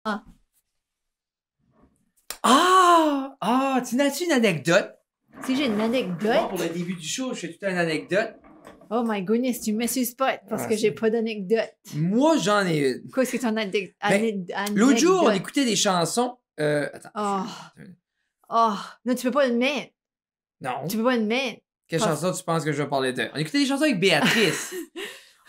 Ah! Tu n'as-tu une anecdote? Si j'ai une anecdote. Moi, pour le début du show, je fais tout le temps une anecdote. Oh my goodness, tu me spot parce que j'ai pas d'anecdote. Moi, j'en ai une. Quoi, c'est ton anecdote? L'autre jour, on écoutait des chansons. Attends. Oh, non, tu peux pas le mettre. Non. Tu peux pas le mettre. Quelle chanson tu penses que je vais parler de? On écoutait des chansons avec Béatrice.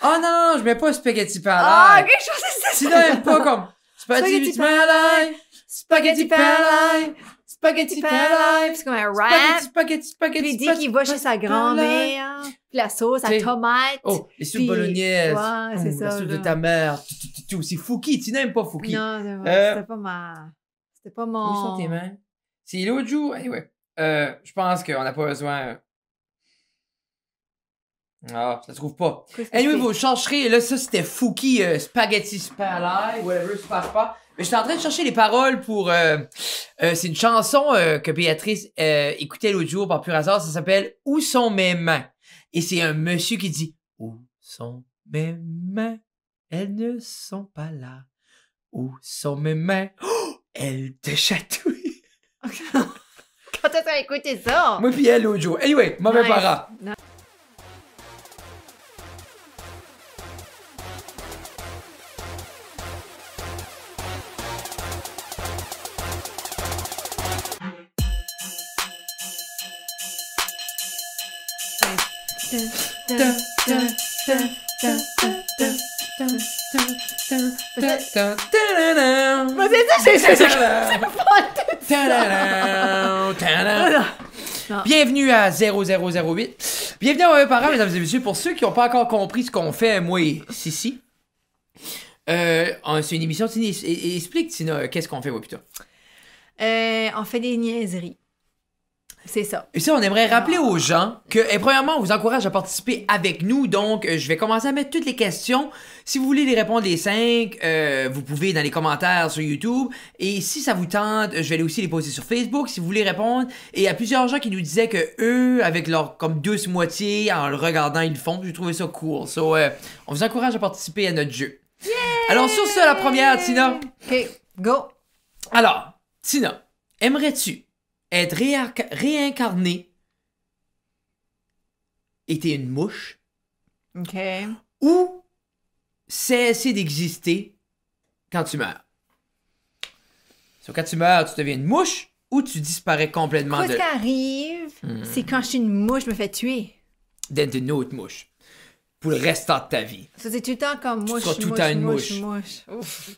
Oh non, je mets pas Spaghetti Palais. Quelque chose de ça. Sinon, elle aime pas comme Spaghetti Palais, Spaghetti Palais, Spaghetti Palais. C'est comme un rap. Spaghetti. Puis il dit qu'il va chez sa grand-mère. Puis la sauce à tomate. Oh, les soupes puis... bolognaise. Ouais, c'est ça. La soupe de ta mère. C'est Fouki. Tu n'aimes pas Fouki. Non, c'était pas ma... C'était pas mon... Où sont tes mains? C'est l'autre jour. Anyway. Je pense qu'on n'a pas besoin... Ah, ça se trouve pas. Anyway, vous chercherez, là, ça c'était Fouki, Spaghetti Spalai, whatever, super pas. Mais j'étais en train de chercher les paroles pour. C'est une chanson que Béatrice écoutait l'autre jour par pur hasard, ça s'appelle Où sont mes mains? Et c'est un monsieur qui dit Où sont mes mains? Elles ne sont pas là. Où sont mes mains? Oh, elles te chatouillent. Quand t'as écouté ça? Moi pis elle l'autre jour. Anyway, mauvais parent. Bienvenue à 0008. Bienvenue à Mauvais Parents, mesdames et messieurs. Pour ceux qui n'ont pas encore compris ce qu'on fait, moi et Sissi, c'est une émission. Explique, Tina, qu'est-ce qu'on fait, moi, putain? On fait des niaiseries. C'est ça. Et ça, on aimerait rappeler aux gens que, premièrement, on vous encourage à participer avec nous. Donc, je vais commencer à mettre toutes les questions. Si vous voulez les répondre les 5, vous pouvez dans les commentaires sur YouTube. Et si ça vous tente, je vais aussi les poster sur Facebook si vous voulez répondre. Et il y a plusieurs gens qui nous disaient que eux, avec leur comme douce moitié, en le regardant, ils le font. J'ai trouvé ça cool. So, on vous encourage à participer à notre jeu. Yeah! Alors, sur ça, la première, Tina. OK, go. Alors, Tina, aimerais-tu être réincarné et t'es une mouche? OK. Ou cesser d'exister quand tu meurs? Quand tu meurs, tu deviens une mouche ou tu disparais complètement Quoi, ce qui arrive, c'est quand je suis une mouche, je me fais tuer. d'être une autre mouche. Pour le restant de ta vie. Ça, c'est tout le temps comme mouche, seras tout le temps une mouche. Ouf.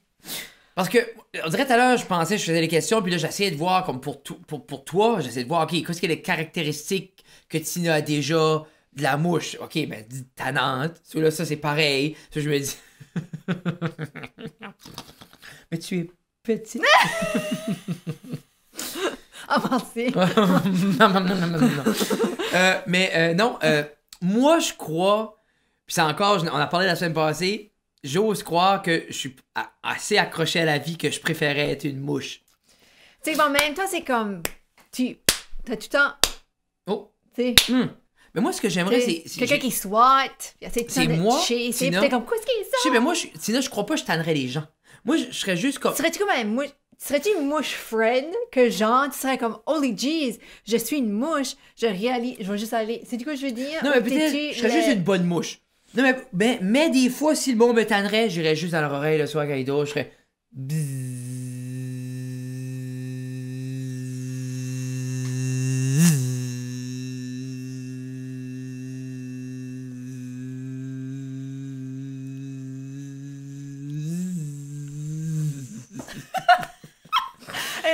Parce que, on dirait tout à l'heure, je faisais les questions, puis là, j'essayais de voir, comme pour toi, j'essayais de voir, OK, qu'est-ce que les caractéristiques que Tina a déjà de la mouche? OK, ben, tannante. Là, ça, c'est pareil. Ça, je me dis... Mais tu es petite. Avancé. Non, moi, je crois, puis c'est encore, on a parlé la semaine passée, j'ose croire que je suis assez accroché à la vie que je préférais être une mouche. Tu sais, en même temps, c'est comme, t'as tout le temps, Oh! tu sais. Mais moi, ce que j'aimerais, c'est... Quelqu'un qui swat, c'est moi, c'est peut-être comme, quoi est-ce qu'il est ça? Je sais, mais moi, Tina, je crois pas que je tannerais les gens. Moi, je serais juste comme... Serais-tu comme une mouche? Serais-tu une mouche friend que genre, tu serais comme, holy jeez, je suis une mouche, je réalise, je vais juste aller. C'est du quoi je veux dire? Non, mais peut-être, je serais juste une bonne mouche. Non, mais des fois, si le monde me tannerait, j'irais juste dans leur oreille le soir quand il dort, je serais...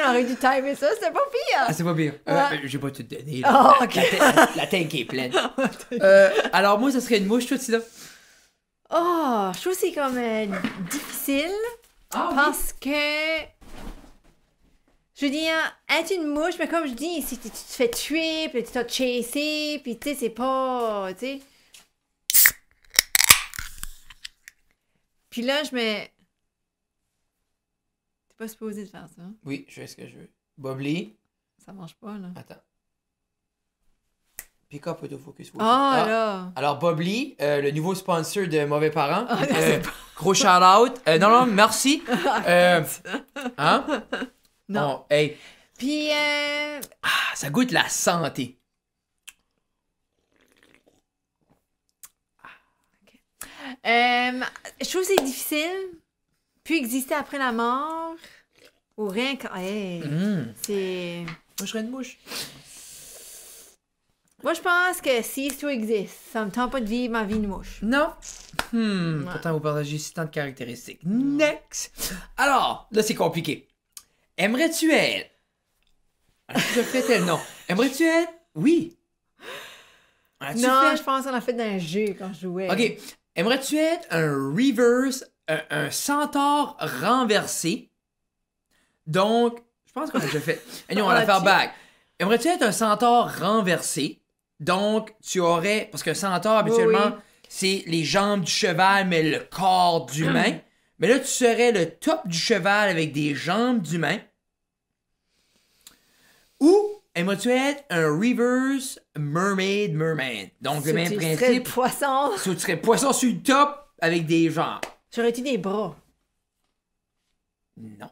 On aurait dû timer ça, c'était pas pire. Ah, c'est pas pire. Ouais. J'ai pas tout donné. Là. Oh, OK. La tank est pleine. Alors, moi, ça serait une mouche, toi, Tina? Oh, je trouve que c'est comme difficile parce que, je veux dire, être une mouche, mais comme je dis, si tu te fais tuer, puis tu t'as chassé, puis tu sais, c'est pas, tu sais. Puis là, je me... T'es pas supposé de faire ça. Oui, je fais ce que je veux. Bobley. Ça marche pas, là. Attends. Pick up autofocus. Là. Alors, Bob Lee, le nouveau sponsor de Mauvais Parents. Gros shout-out. Non, merci. Hein? Non. Oh, hey. Puis, Ça goûte la santé. je trouve que c'est difficile. Puis exister après la mort. Ou rien que... Hey, c'est... Moi, je serais une mouche. Moi, je pense que si tout existe, ça me tente pas de vivre ma vie de mouche. Non. Pourtant, vous partagez si tant de caractéristiques. Next. Alors, là, c'est compliqué. Aimerais-tu être... Je fais tel nom. Aimerais-tu être... Oui. Je pense qu'on a fait d'un jeu quand je jouais. OK. Aimerais-tu être un reverse, un centaure renversé? Donc, je pense qu'on a déjà fait... on va la faire back. Aimerais-tu être un centaure renversé? Donc, tu aurais... Parce qu'un centaure, habituellement, c'est les jambes du cheval, mais le corps d'humain. Mais là, tu serais le top du cheval avec des jambes d'humain. Ou aimerais-tu être un reverse merman? Donc, le même principe. Tu serais le poisson. Tu serais poisson sur le top avec des jambes. J'aurais-tu des bras? Non.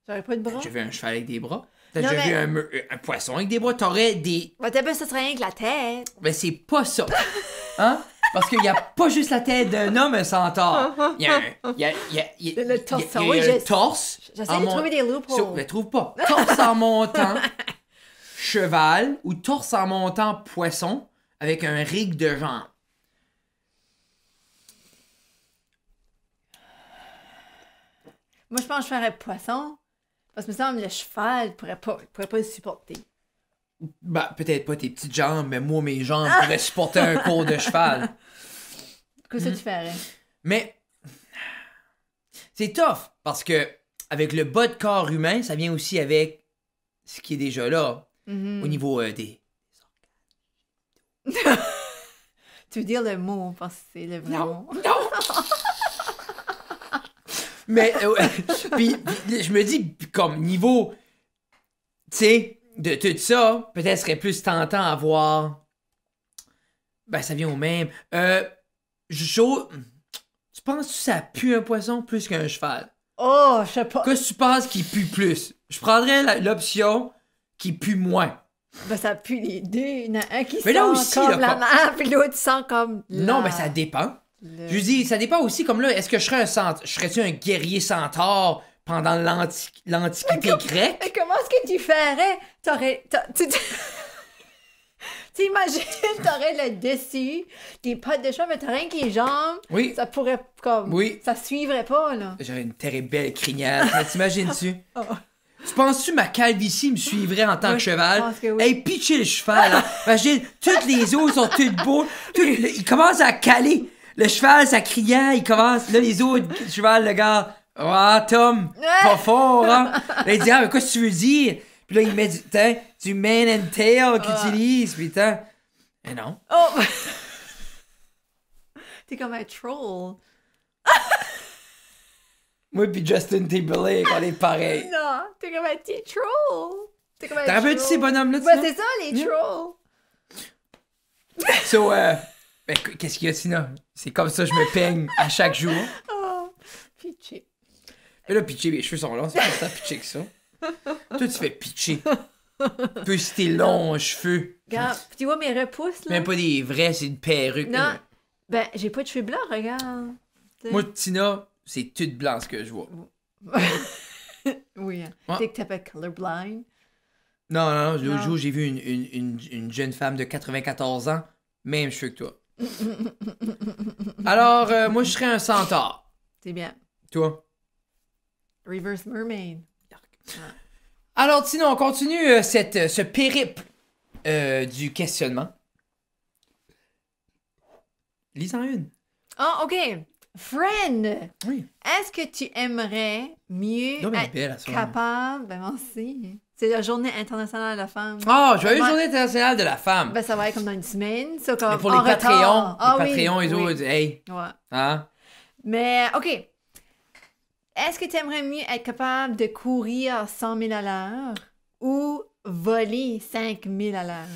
J'aurais pas de bras? J'ai vu un cheval avec des bras. T'as déjà vu un poisson avec des bras. T'aurais des... ça serait rien que la tête. Ben, c'est pas ça. Hein? Parce qu'il n'y a pas juste la tête d'un homme, un centaure. Il y a le torse. Il y a le torse. J'essaie de trouver des loopholes. Mais trouve pas. Torse en montant, cheval, ou torse en montant, poisson, avec un rig de jambes. Moi, je pense que je ferais poisson. Parce que, me semble, le cheval pourrait pas le supporter. Ben, peut-être pas tes petites jambes, mais moi, mes jambes pourraient supporter un cours de cheval. Qu'est-ce que tu ferais? Mais, c'est tough, parce que, avec le bas de corps humain, ça vient aussi avec ce qui est déjà là, au niveau des organes. Tu veux dire le mot, parce que c'est le vrai mot. Non! Mais, puis, je me dis, comme niveau, tu sais, de tout ça, peut-être serait plus tentant à voir. Ben, ça vient au même. Tu penses que ça pue un poisson plus qu'un cheval? Oh, je sais pas. Qu'est-ce que tu penses qui pue plus? Je prendrais l'option qui pue moins. Ben, ça pue les deux. Il y en a un qui mais sent là aussi, comme là, la mère, puis l'autre sent comme Non, mais ça dépend. Je dis, ça dépend aussi, comme là, est-ce que je serais-tu un guerrier centaure pendant l'Antiquité grecque? Mais comment est-ce que tu ferais? T'imagines, t'aurais le dessus, des pattes de cheval, mais t'aurais rien que les jambes. Oui. Ça pourrait, comme... Oui. Ça suivrait pas, là. J'aurais une terrible belle crinière. T'imagines-tu? Oh. Tu penses-tu ma calvitie me suivre en tant que cheval? Je pense que oui. Hey, pitcher le cheval, hein? Imagine, toutes les os sont toutes beaux. Il commence à caler. Le cheval, sa crinière, il commence... Là, les autres, le cheval, le gars... Ah, Tom, pas fort, hein? Là, il dit, mais qu'est-ce que tu veux dire? Puis là, il met du mane and tail qu'il utilise, putain. Mais non. Oh! T'es comme un troll. Moi pis Justin Timberlake, on est pareil. Non, t'es comme un petit troll. T'as rappelles-tu ces bonhommes-là? Ben, c'est ça, les trolls. So, qu'est-ce qu'il y a, Tina? C'est comme ça que je me peigne à chaque jour. Oh, pitché. Mais là, pitché, mes cheveux sont longs, c'est pas tant pitché que ça. Toi, tu fais pitcher. Peu si t'es long, cheveux. Regarde, tu vois mes repousses, là? Même pas des vrais, c'est une perruque. Non. Ben, j'ai pas de cheveux blancs, regarde. Moi, Tina, c'est tout blanc ce que je vois. Oui, hein. Tu sais que t'appelles colorblind. Non, l'autre jour, j'ai vu une jeune femme de 94 ans, même cheveux que toi. Alors, moi, je serais un centaure. C'est bien. Toi? Reverse mermaid. Alors, sinon, on continue ce périple du questionnement. Lis-en une. Oh, OK. Friend. Oui. Est-ce que tu aimerais mieux être belle, capable... Ben, merci. C'est la journée internationale de la femme. Ah, joyeuse journée internationale de la femme. Ben, ça va être comme dans une semaine. Ça, comme mais pour les Patreons, retard. Les autres, hey. Ouais. Hein? Mais, OK. Est-ce que tu aimerais mieux être capable de courir 100 000 à l'heure ou voler 5 000 à l'heure?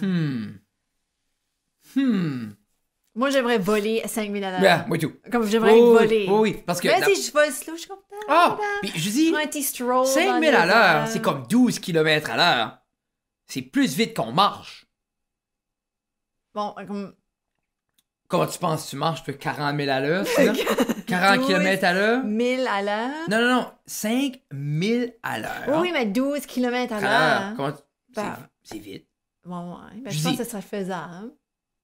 Moi, j'aimerais voler à 5000 à l'heure. Ben, moi tout. Comme j'aimerais voler. Oui, parce que... Mais si je vole slow, je suis contente. Ah! Puis je dis, Un petit stroll 5000 à l'heure, c'est comme 12 km à l'heure. C'est plus vite qu'on marche. Bon, comme... Comment tu penses que tu marches, 40 000 à l'heure, sinon? 40 km à l'heure? 1000 à l'heure? Non. 5 000 à l'heure. Oui, mais 12 km à À l'heure. l'heure. Comment tu... Ben, C'est vite. Bon, ouais. Ben, Je je pense dis- que ce serait faisable.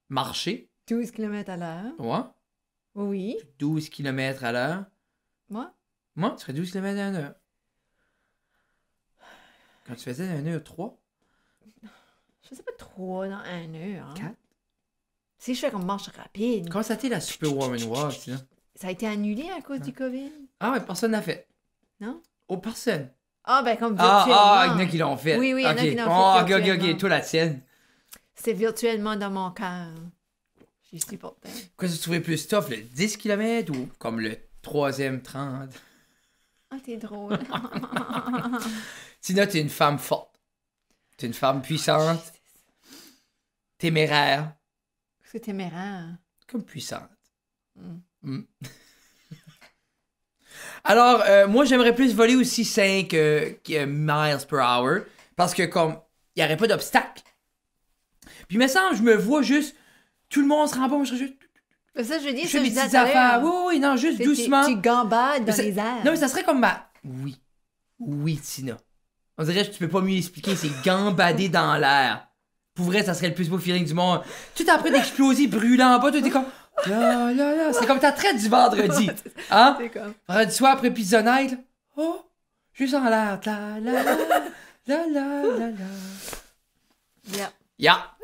Marcher? 12 km à l'heure. Ouais. Oui. 12 km à l'heure. Moi? Moi, tu ferais 12 km à l'heure. Quand tu faisais 1h03? Je faisais pas 3 dans 1 heure. Hein. 4? Si je fais comme marche rapide. Comment ça a été la Superwoman Walk, sinon? Ça a été annulé à cause du COVID? Ah ouais, personne n'a fait. Non? Oh, personne. Ah, ben comme virtuellement. Ah, il y en a qui l'ont fait. Oui, il y en a qui l'ont fait Oh, ok, virtuellement. toi la tienne. C'est virtuellement dans mon cœur. J'y suis pourtant. Quoi, tu trouvais plus tough, le 10 km ou comme le 3e 30? Ah, t'es drôle. Tina, t'es une femme forte. T'es une femme puissante, téméraire, C'est téméraire. comme puissante. Mm. Mm. Alors, moi, j'aimerais plus voler aussi 5 miles per hour parce que comme, il n'y aurait pas d'obstacle. Puis, il me semble, je me vois juste, tout le monde se rend pas, moi, je serais juste... Ça, je veux dire, Je ça, fais mes je disais petites tout à l'heure. affaires. Oui, non, juste doucement. Tu gambades dans Mais ça- les airs. Non, mais ça serait comme ma... Oui, Tina. On dirait que tu peux pas mieux expliquer, c'est gambader dans l'air. Pour vrai, ça serait le plus beau feeling du monde. Tout est en train d'exploser, brûlant en bas, tout est comme... Là. C'est comme ta traite du vendredi. Hein? C'est comme... Vendredi soir après Pizza Night, là. Oh, juste en l'air. La. Yeah, Yeah.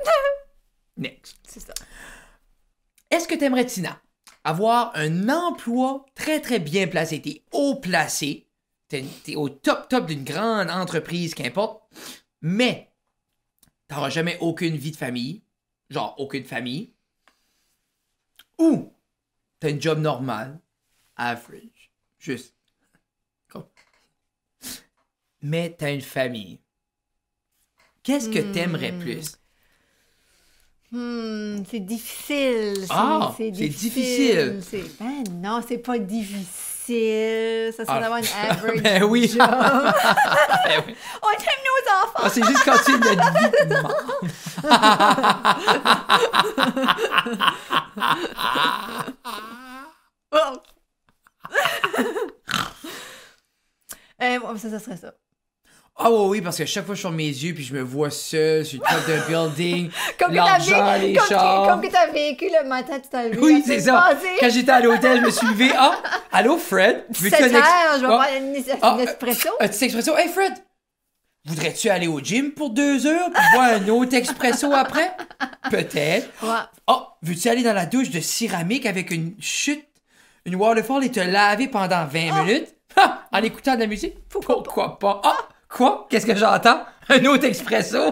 Next. c'est ça. Est-ce que t'aimerais, Tina, avoir un emploi très, très bien placé? T'es haut placé. T'es au top d'une grande entreprise, qu'importe. Mais, t'auras jamais aucune vie de famille. Genre, aucune famille. Ou, t'as une job normale. Average. Juste. Comme. Mais t'as une famille. Qu'est-ce que t'aimerais plus? C'est difficile. C'est difficile. Ben non, c'est pas difficile. Ça serait d'avoir une average Ben oui. job. Ben oui. On aime nos enfants. Ah, c'est juste quand tu es notre vie de Bon, ça serait ça. Ah oui, parce que chaque fois que je ferme mes yeux puis je me vois seul sur le top d'un building, Comme que l'argent, les chars. Comme que t'as vécu le matin, tu t'as vu. Oui, c'est ça. Quand j'étais à l'hôtel, je me suis levé. Ah, allô Fred? 7 heures, je vais prendre une espresso. Un petit expresso. Hey Fred, voudrais-tu aller au gym pour 2 heures puis boire un autre expresso après? Peut-être. Ouais. Oh, veux-tu aller dans la douche de céramique avec une chute, une waterfall et te laver pendant 20 minutes? Ha! En écoutant de la musique? Pourquoi pas? Ah! Quoi? Qu'est-ce que j'entends? Un autre expresso?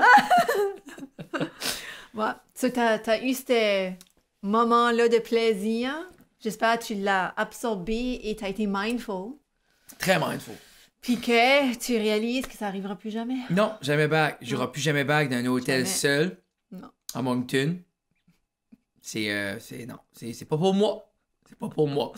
Ouais. So, t'as eu ce moment-là de plaisir. J'espère que tu l'as absorbé et t'as été mindful. Très mindful. Puis que tu réalises que ça arrivera plus jamais. Non, jamais back. J'aurai plus jamais back dans un hôtel Jamais. seul. Non. À Moncton. Non. C'est pas pour moi. C'est pas pour moi.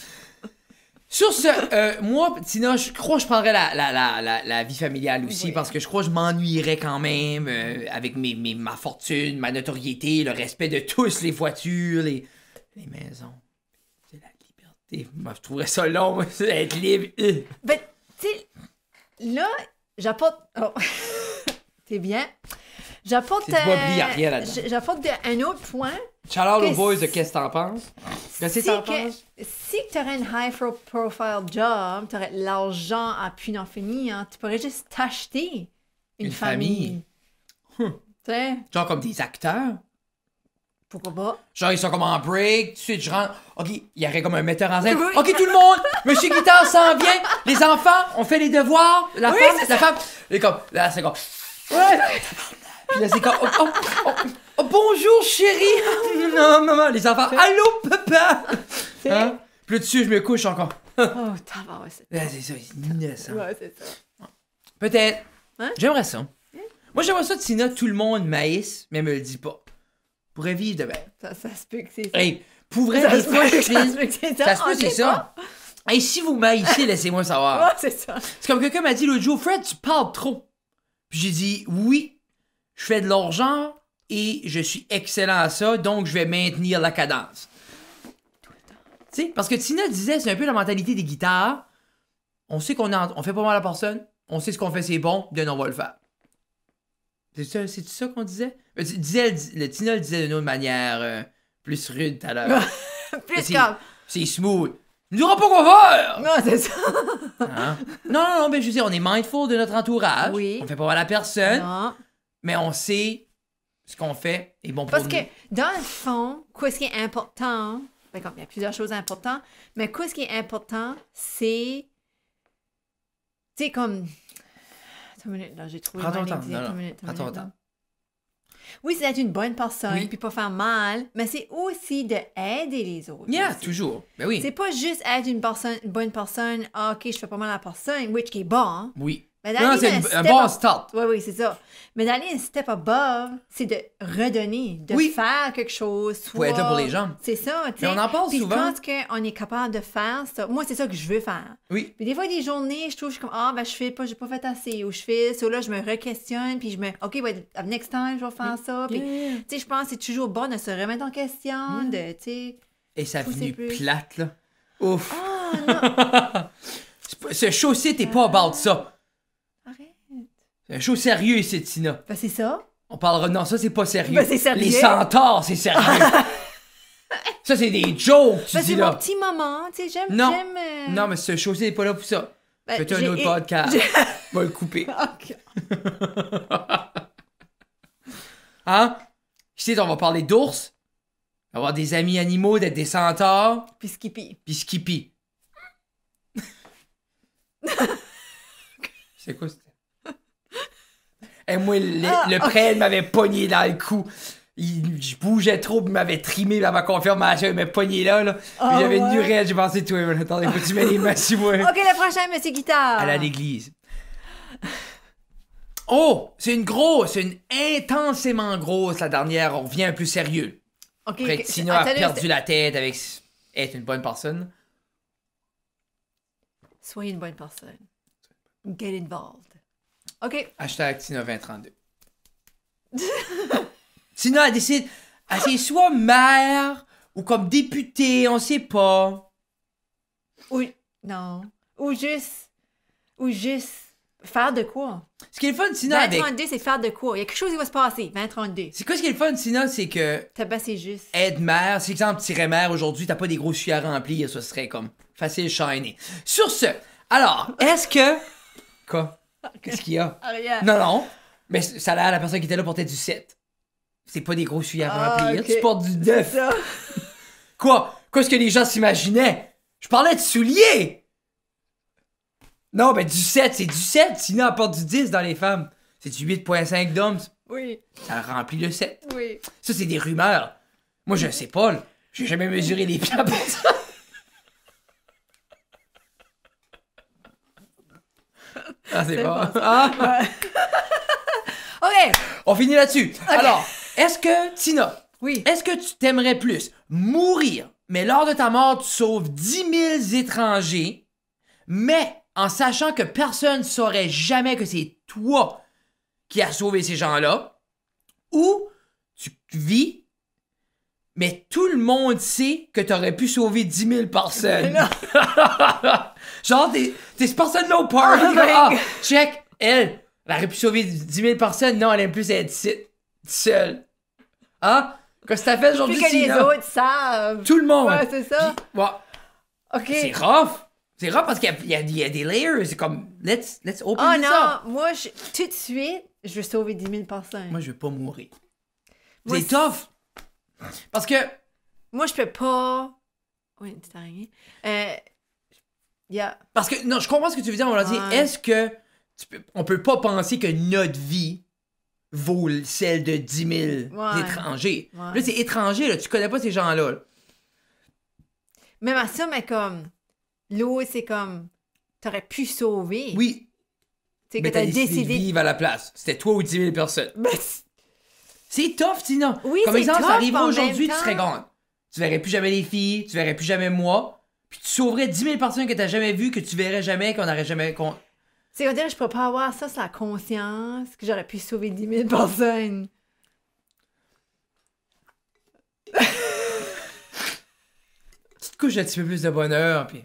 Sur ce, moi, Tina, je crois que je prendrais la vie familiale aussi Oui. parce que je crois que je m'ennuierais quand même avec ma fortune, ma notoriété, le respect de tous, les voitures, les maisons. C'est la liberté. Moi, je trouverais ça long, moi, être libre. Ben, tu sais, là, j'apporte... Oh. C'est bien. J'apporte... C'est du Bob Lee, Ariel, là-dedans. J'apporte un autre point. Shout-out aux Que boys de si- qu'est-ce que t'en penses? Qu'est-ce que Si t'en que- penses? Si tu aurais une high-profile job, tu aurais de l'argent à pu n'en finir, hein, tu pourrais juste t'acheter une famille. Tu sais, Genre comme des acteurs. pourquoi pas? Genre, ils sont comme en break, tout de suite, je rentre. OK, il y aurait comme un metteur en scène. Oui. OK, tout le monde, Monsieur Guitare s'en vient. Les enfants, on fait les devoirs. La femme. Et comme, là, c'est comme. Ouais. Puis là, c'est comme. Oh, bonjour, chérie. Non, maman, les enfants. Allô, papa. Hein? Puis là, dessus, je me couche encore. Oh, tabarouette, c'est... Là, c'est ça, c'est innocent. Ouais, c'est ça. Peut-être. Hein? J'aimerais ça. Moi, j'aimerais ça, Tina, tout le monde maïs, mais elle me le dit pas. pourrait vivre de même. Ça se peut que c'est ça. Hey, pour vrai, des fois, je Ça se file. peut que c'est ça. Ça se peut, c'est ça. Hey, si vous m'haïssez, laissez-moi savoir. Ouais, c'est ça. C'est comme quelqu'un m'a dit l'autre jour, Fred, tu parles trop. Puis j'ai dit, oui, je fais de l'argent et je suis excellent à ça, donc je vais maintenir la cadence. Tu sais, parce que Tina disait, c'est un peu la mentalité des guitares. On sait on fait pas mal à personne, on sait ce qu'on fait, c'est bon, then on va le faire. C'est ça qu'on disait? Tina le disait d'une autre manière plus rude tout à l'heure. Plus calme. C'est smooth. Il nous dira pas quoi faire! Non, c'est ça. Hein? Non, mais je veux dire, on est mindful de notre entourage. Oui. On fait pas mal à personne. Non. Mais on sait ce qu'on fait est bon pour Parce nous. que, dans le fond, quoi ce qui est important, ben, comme il y a plusieurs choses importantes, mais quoi ce qui est important, c'est. Tu sais, comme. Attends une minute, là, j'ai trouvé. Prends ton mon temps. idée. Non, Attends non. une minute, Prends ton temps. Oui, c'est d'être une bonne personne, Oui. puis pas faire mal, mais c'est aussi de aider les autres. Yeah, aussi. toujours. Ben oui. C'est pas juste être une bonne personne, ah, ok, je fais pas mal à la personne, which qui est bon, hein. Oui. Mais Non, d'aller c'est un un step bon up- start. Oui, c'est ça. Mais d'aller un step above, c'est de redonner, de Oui. faire quelque chose. Faut être là pour les gens. C'est ça, tu sais. Mais on en parle Puis souvent. je pense qu'on est capable de faire ça. Moi, c'est ça que je veux faire. Oui. Puis des fois, des journées, je trouve, je suis comme, ah, ben, je fais pas, j'ai pas fait assez. Ou je fais ça, là, je me re-questionne, puis je me, ok, ouais, next time, je vais faire ça. Puis, Yeah. tu sais, je pense que c'est toujours bon de se remettre en question, de, tu sais. Et ça Pousser finit plus. plate, là. Ouf. Ah, non, Ce show-ci, t'es pas about ça. arrête. C'est un show sérieux ici, Tina. Ben, c'est ça. On parlera... Non, ça, c'est pas sérieux. Ben, c'est sérieux. Les centaures, c'est sérieux. Ça, c'est des jokes, tu Ben, dis c'est là. mon petit moment, tu sais, j'aime. Non. j'aime, Non, mais ce show-ci n'est pas là pour ça. ben, Fais-tu un j'ai- autre podcast. Va le couper. Ok. Hein? Ici, on va parler d'ours, avoir des amis animaux, d'être des centaures, Puis Skippy. puis Skippy. C'est quoi c'était? Et moi, le prêtre m'avait pogné dans le cou. Je bougeais trop, puis il m'avait trimé dans ma confirmation, il m'a pogné là. Puis Ah j'avais une ouais? durée, j'ai pensé, toi, mais attendez, faut que tu mets les mains sur moi. Ok, le prochain, Monsieur Guitare. À l'église. Oh, c'est une intensément grosse, la dernière. On revient un peu sérieux. Ok, Après ok, que Tina a attendez, perdu la tête avec être une bonne personne. Soyez une bonne personne. Get involved. Ok. Hashtag Tina 2032. Tina, elle décide, c'est soit maire ou comme députée, on sait pas. Ou, non. Ou juste faire de quoi? Ce qui est le fun, Tina, avec... 2032, c'est faire de quoi? Il y a quelque chose qui va se passer. 2032. C'est quoi ce qui est le fun, Tina, c'est que C'est juste. aide maire, si exemple, tu serais maire aujourd'hui, t'as pas des gros sujets à remplir, ça serait comme facile shiny. Sur ce, alors, est-ce que... Quoi? Qu'est-ce qu'il y a? Rien. Non. Mais ça a l'air la personne qui était là portait du 7. C'est pas des gros sujets à Ah, remplir. ok. Tu portes du 9. Ça. Quoi? Qu'est-ce que les gens s'imaginaient? Je parlais de souliers! Non, ben du 7, c'est du 7. Sinon, elle porte du 10 dans les femmes. C'est du 8.5 d'hommes. Oui. Ça remplit le 7. Oui. Ça, c'est des rumeurs. Moi, je sais pas. Là. J'ai jamais mesuré les pieds pour ça. Ah, c'est bon. bon, Ah. Ok. On finit là-dessus. Alors, est-ce que, Tina, Oui. est-ce que tu t'aimerais plus mourir, mais lors de ta mort, tu sauves 10 000 étrangers, mais en sachant que personne ne saurait jamais que c'est toi qui as sauvé ces gens-là, ou tu vis, mais tout le monde sait que tu aurais pu sauver 10 000 personnes. Genre, t'es cette personne-là au party, Oh comme, my ah, God. check, elle aurait pu sauver 10 000 personnes. Non, elle aime plus être seule. Hein? Qu'est-ce que t'as fait aujourd'hui, Puis que les Tina? autres savent. Tout le monde. Ouais, c'est ça. Puis, ouais, Ok. c'est rough. C'est rough parce qu'il y a des layers. C'est comme, let's open Oh this non, up. moi, tout de suite, je veux sauver 10 000 personnes. Moi, je veux pas mourir. Moi, C'est tough. Parce que, Moi, je peux pas. Oui, une petite araignée. non, je comprends ce que tu veux dire, on l'a dit. Ouais. Est-ce que on peut pas penser que notre vie vaut celle de 10 000 Ouais. étrangers? Ouais. Là, c'est étranger, là. Tu connais pas ces gens-là. Là. Même à ça, mais comme. L'autre, c'est comme. T'aurais pu sauver. Oui, C'est que mais t'as t'as décidé de décidé. vivre à la place. C'était toi ou 10 000 personnes. Ben, C'est tough, Tina. Oui, comme c'est exemple, tough, ça arriverait en aujourd'hui, même tu serais temps. gone. Tu verrais plus jamais les filles, tu verrais plus jamais moi, puis tu sauverais 10 000 personnes que t'as jamais vues, que tu verrais jamais, qu'on n'aurait jamais... C'est qu'on dirait que je peux pas avoir ça sur la conscience, que j'aurais pu sauver 10 000 personnes. Tu te couches un petit peu plus de bonheur, puis...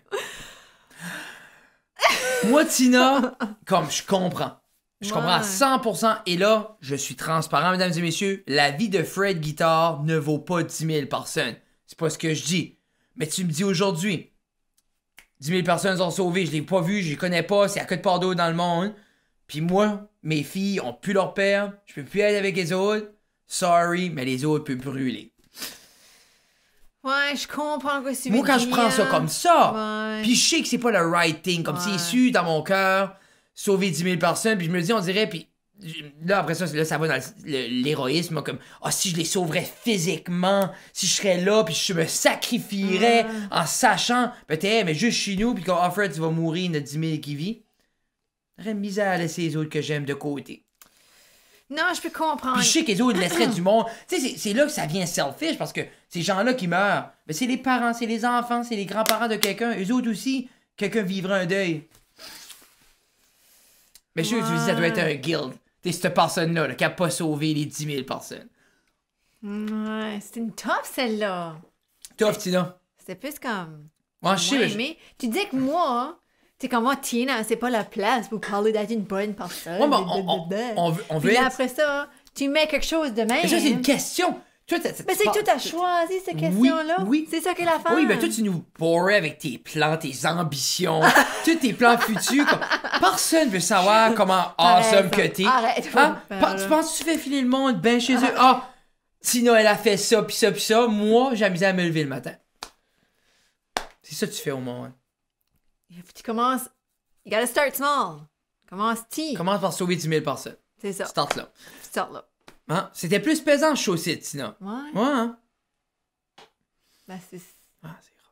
Moi, Tina, comme je comprends. Je comprends à 100%. Et là, je suis transparent, mesdames et messieurs. La vie de Fred Guitare ne vaut pas 10 000 personnes. C'est pas ce que je dis. Mais tu me dis aujourd'hui, 10 000 personnes sont sauvées. Je l'ai pas vu, je les connais pas. C'est à queue de part d'eau dans le monde. Puis moi, mes filles ont plus leur père. Je peux plus être avec les autres. Sorry, mais les autres peuvent brûler. Ouais, je comprends que tu veux Moi, quand je dire. prends ça comme ça, Ouais. puis je sais que c'est pas le right thing, comme c'est su dans mon cœur, sauver 10 000 personnes, puis je me dis, on dirait, puis là, après ça, là, ça va dans l'héroïsme, comme, si je les sauverais physiquement, si je serais là, puis je me sacrifierais en sachant, peut-être, mais juste chez nous, puis quand Fred, tu vas mourir, il y en a 10 000 qui vit, j'aurais misère à laisser les autres que j'aime de côté. Non, je peux comprendre. Puis je sais que les autres laisseraient du monde. Tu sais, c'est là que ça vient selfish, parce que ces gens-là qui meurent, ben c'est les parents, c'est les enfants, c'est les grands-parents de quelqu'un. Eux autres aussi, quelqu'un vivra un deuil. Mais je sais que tu dis, ça doit être un guild. Tu sais, cette personne-là, là, qui a pas sauvé les 10 000 personnes. Ouais, c'était une tough, celle-là. Tough, Tina. C'était plus comme... Moi, je sais, Ouais, mais mais tu dis que moi, t'es comme moi, Tina, c'est pas la place pour parler d'être une bonne personne. Ouais, mais on veut Puis être... après ça, tu mets quelque chose de même. Mais ça, c'est une question. Toi, Mais c'est que toi, t'as choisi cette question-là. Oui. C'est ça que la femme. Oui, mais toi, tu nous bourrais avec tes plans, tes ambitions, tous tes plans futurs. Personne veut savoir comment awesome que t'es. Arrête. Hein? Tu penses que tu fais filer le monde ben chez eux? Sinon, elle a fait ça, pis ça, pis ça. Moi, j'ai amusé à me lever le matin. C'est ça que tu fais au monde. Tu commences. You gotta start small. Commence petit. Commence par sauver 10 000 personnes. C'est ça. Start là. Start là. Hein? C'était plus pesant, ce show-ci, sinon. Ouais. Ouais, hein? Ben, c'est. Ah, c'est grave.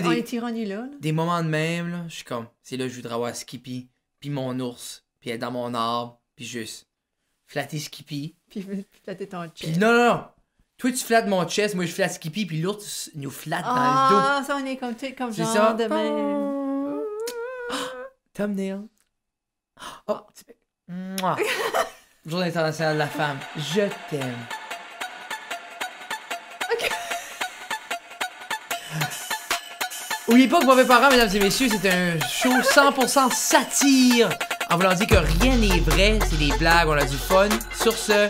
On est rendu là. Des moments de même, là, je suis comme, c'est là que je voudrais avoir Skippy, puis mon ours, puis être dans mon arbre, puis juste flatter Skippy. Puis flatter ton chest. Puis non. Toi, tu flattes mon chest, moi, je flatte Skippy, puis l'ours nous flatte dans le dos. Ah, ça, on est comme C'est genre ça. de même. Thumbnail. Oh, petit bec. Mouah. Journée internationale de la femme. Je t'aime. Ok. Oubliez pas que Mauvais Parents, mesdames et messieurs, c'est un show 100% satire. En voulant dire que rien n'est vrai, c'est des blagues, on a du fun. Sur ce,